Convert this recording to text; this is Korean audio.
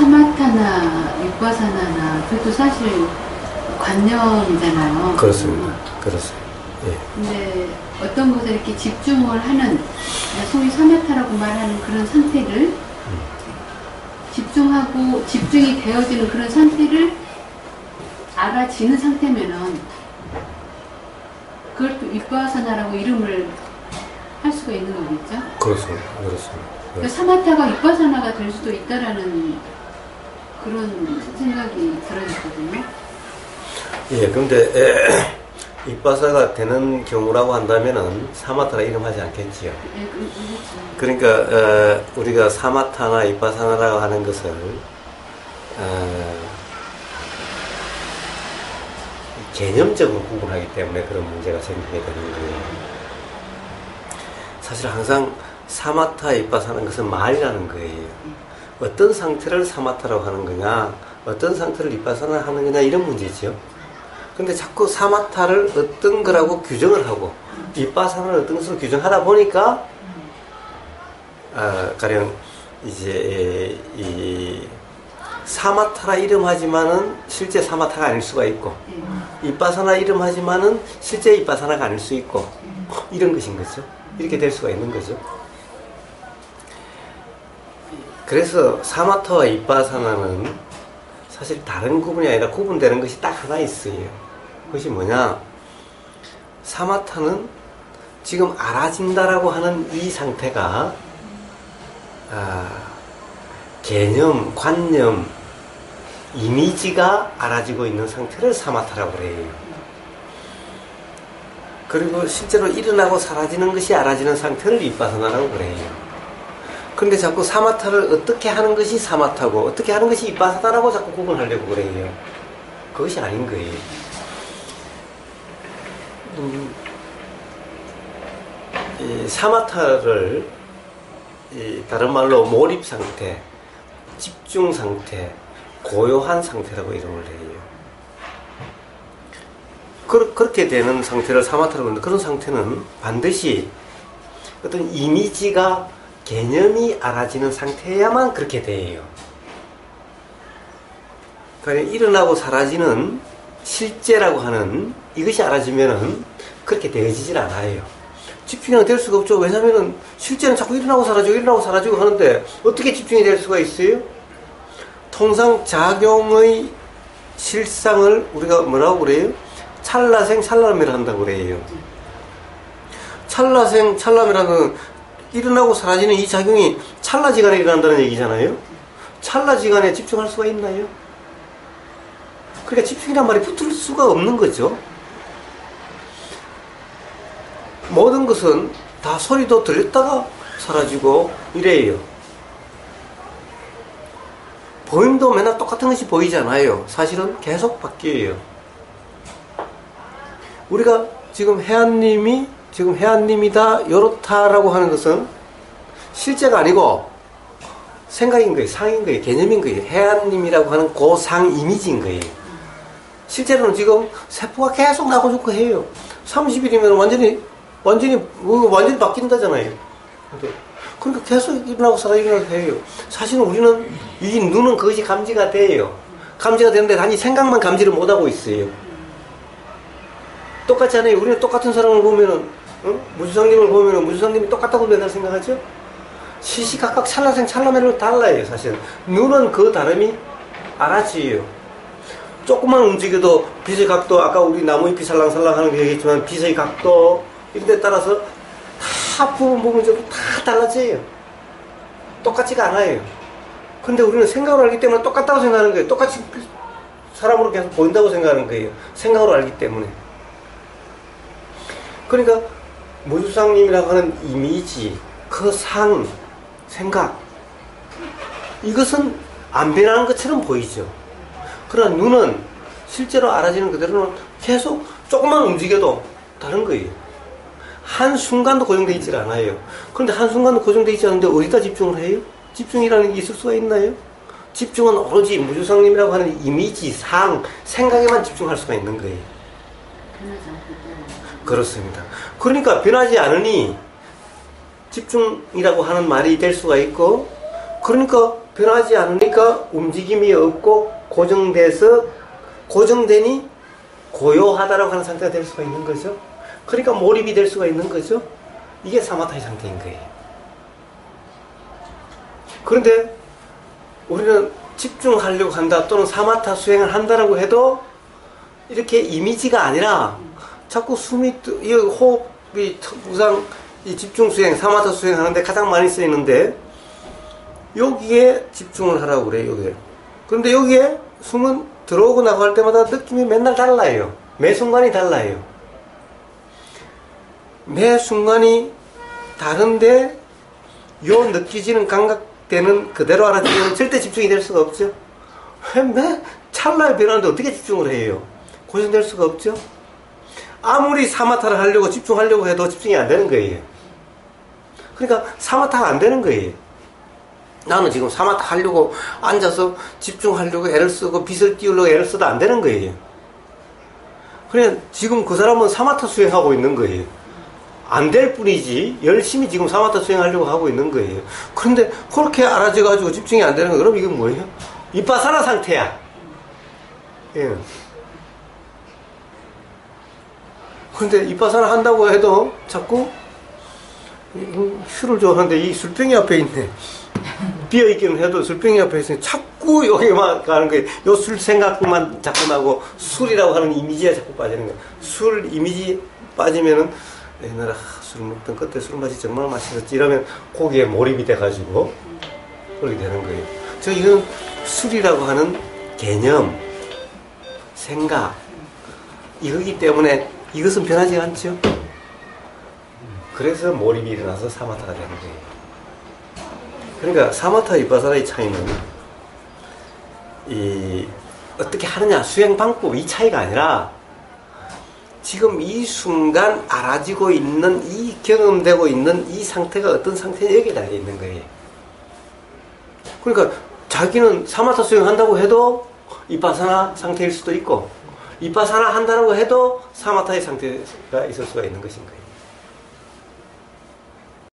사마타나 윗바사나나 그것도 사실 관념이잖아요. 그렇습니다. 그렇습니다. 예. 근데 어떤 것에 이렇게 집중을 하는, 소위 사마타라고 말하는 그런 상태를 집중하고 집중이 되어지는 그런 상태를 알아지는 상태면은 그걸 또 윗바사나라고 이름을 할 수가 있는 거겠죠? 그렇습니다. 그렇습니다. 그러니까 사마타가 윗바사나가 될 수도 있다라는 그런 생각이 들어졌거든요. 예, 그런데 윗바사가 되는 경우라고 한다면은 사마타라 이름하지 않겠지요. 네, 그렇죠. 그러니까 우리가 사마타나 윗바사나라고 하는 것을 개념적으로 구분하기 때문에 그런 문제가 생기게 되는 거예요. 사실 항상 사마타, 윗바사는 것은 말이라는 거예요. 어떤 상태를 사마타라고 하는 거냐, 어떤 상태를 윗바사나 하는 거냐, 이런 문제죠. 근데 자꾸 사마타를 어떤 거라고 규정을 하고 윗바사나를 어떤 것으로 규정하다 보니까 가령 이제 이 사마타라 이름하지만은 실제 사마타가 아닐 수가 있고 윗바사나 이름하지만은 실제 윗바사나가 아닐 수 있고 이런 것인 거죠. 이렇게 될 수가 있는 거죠. 그래서 사마타와 윗바사나는 사실 다른 구분이 아니라 구분되는 것이 딱 하나 있어요. 그것이 뭐냐? 사마타는 지금 알아진다라고 하는 이 상태가 개념, 관념, 이미지가 알아지고 있는 상태를 사마타라고 그래요. 그리고 실제로 일어나고 사라지는 것이 알아지는 상태를 윗바사나라고 그래요. 그런데 자꾸 사마타를 어떻게 하는 것이 사마타고 어떻게 하는 것이 윗바사나라고 자꾸 구분하려고 그래요. 그것이 아닌 거예요. 이 사마타를 다른 말로 몰입 상태, 집중 상태, 고요한 상태라고 이름을 해요. 그렇게 되는 상태를 사마타라고 하는데 그런 상태는 반드시 어떤 이미지가 개념이 알아지는 상태야만 그렇게 돼요. 그러니까 일어나고 사라지는 실제라고 하는 이것이 알아지면은 그렇게 되어지질 않아요. 집중이 될 수가 없죠. 왜냐면은 실제는 자꾸 일어나고 사라지고 하는데 어떻게 집중이 될 수가 있어요? 통상 작용의 실상을 우리가 뭐라고 그래요? 찰나생 찰나멸을 한다고 그래요. 찰나생 찰나멸하는 일어나고 사라지는 이 작용이 찰나지간에 일어난다는 얘기잖아요. 찰나지간에 집중할 수가 있나요? 그러니까 집중이란 말이 붙을 수가 없는 거죠. 모든 것은 다 소리도 들렸다가 사라지고 이래요. 보임도 맨날 똑같은 것이 보이잖아요. 사실은 계속 바뀌어요. 우리가 지금 혜안님이 지금 혜안님이다 요렇다라고 하는 것은 실제가 아니고 생각인 거예요. 상인 거예요. 개념인 거예요. 혜안님이라고 하는 그 상 이미지인 거예요. 실제로는 지금 세포가 계속 나고 죽고 해요. 30일이면 완전히 바뀐다잖아요. 그러니까 계속 일어나고 사라지고 해요. 사실은 우리는 이 눈은 그것이 감지가 돼요. 감지가 되는데 단지 생각만 감지를 못하고 있어요. 똑같지 않아요. 우리는 똑같은 사람을 보면은 무주상님을 보면은 무주상님이 똑같다고 맨날 생각하죠. 시시각각 찰나생 찰나멸로 달라요. 사실 눈은 그 다름이 알아지요. 조금만 움직여도 빛의 각도, 아까 우리 나무잎이 살랑살랑 하는 거 얘기했지만 빛의 각도 이런 데 따라서 다 부분적으로 다 달라져요. 똑같지가 않아요. 근데 우리는 생각으로 알기 때문에 똑같다고 생각하는 거예요. 똑같이 사람으로 계속 보인다고 생각하는 거예요. 생각으로 알기 때문에. 그러니까 무주상님이라고 하는 이미지, 그 상, 생각, 이것은 안 변하는 것처럼 보이죠. 그러나 눈은 실제로 알아지는 그대로는 계속 조금만 움직여도 다른 거예요. 한순간도 고정되어 있지 않아요. 그런데 한순간도 고정되어 있지 않은데 어디다 집중을 해요? 집중이라는 게 있을 수가 있나요? 집중은 오로지 무주상님이라고 하는 이미지, 상, 생각에만 집중할 수가 있는 거예요. 그렇습니다. 그러니까 변하지 않으니 집중이라고 하는 말이 될 수가 있고, 그러니까 변하지 않으니까 움직임이 없고 고정되니 고요하다라고 하는 상태가 될 수가 있는 거죠. 그러니까 몰입이 될 수가 있는 거죠. 이게 사마타의 상태인 거예요. 그런데 우리는 집중하려고 한다 또는 사마타 수행을 한다라고 해도 이렇게 이미지가 아니라 자꾸 이 호흡이 우상 이 집중 수행, 사마타 수행 하는데 가장 많이 쓰이는데 여기에 집중을 하라고 그래요. 여기에. 그런데 여기에 숨은 들어오고 나갈 때마다 느낌이 맨날 달라요. 매 순간이 달라요. 매 순간이 다른데 요 느껴지는 감각되는 그대로 알아주면 절대 집중이 될 수가 없죠. 매 찰나에 변하는데 어떻게 집중을 해요? 고정될 수가 없죠. 아무리 사마타를 하려고 집중하려고 해도 집중이 안 되는 거예요. 그러니까 사마타가 안 되는 거예요. 나는 지금 사마타 하려고 앉아서 집중하려고 애를 쓰고 빛을 띄우려고 애를 써도 안 되는 거예요. 그냥 지금 그 사람은 사마타 수행하고 있는 거예요. 안 될 뿐이지 열심히 지금 사마타 수행하려고 하고 있는 거예요. 그런데 그렇게 알아져가지고 집중이 안 되는 거예요. 그럼 이건 뭐예요? 이빠사나 상태야. 예. 그런데 이빠사나 한다고 해도 자꾸 술을 좋아하는데 이 술병이 앞에 있네. 비어있기는 해도 술병이 앞에 있으니 자꾸 여기만 가는 거예요. 요 술 생각만 자꾸 나고 술이라고 하는 이미지에 자꾸 빠지는 거예요. 술 이미지 빠지면은 옛날에 술 먹던 그때 술 맛이 정말 맛있었지 이러면 거기에 몰입이 돼가지고 그렇게 되는 거예요. 저 이건 술이라고 하는 개념, 생각 이거기 때문에 이것은 변하지 않죠. 그래서 몰입이 일어나서 사마타가 되는 거예요. 그러니까 사마타 위파사나의 차이는 어떻게 하느냐 수행 방법 이 차이가 아니라 지금 이 순간 알아지고 있는 이 경험되고 있는 이 상태가 어떤 상태냐 여기에 달려 있는 거예요. 그러니까 자기는 사마타 수행한다고 해도 위파사나 상태일 수도 있고 위파사나 한다고 해도 사마타의 상태가 있을 수가 있는 것인 거예요.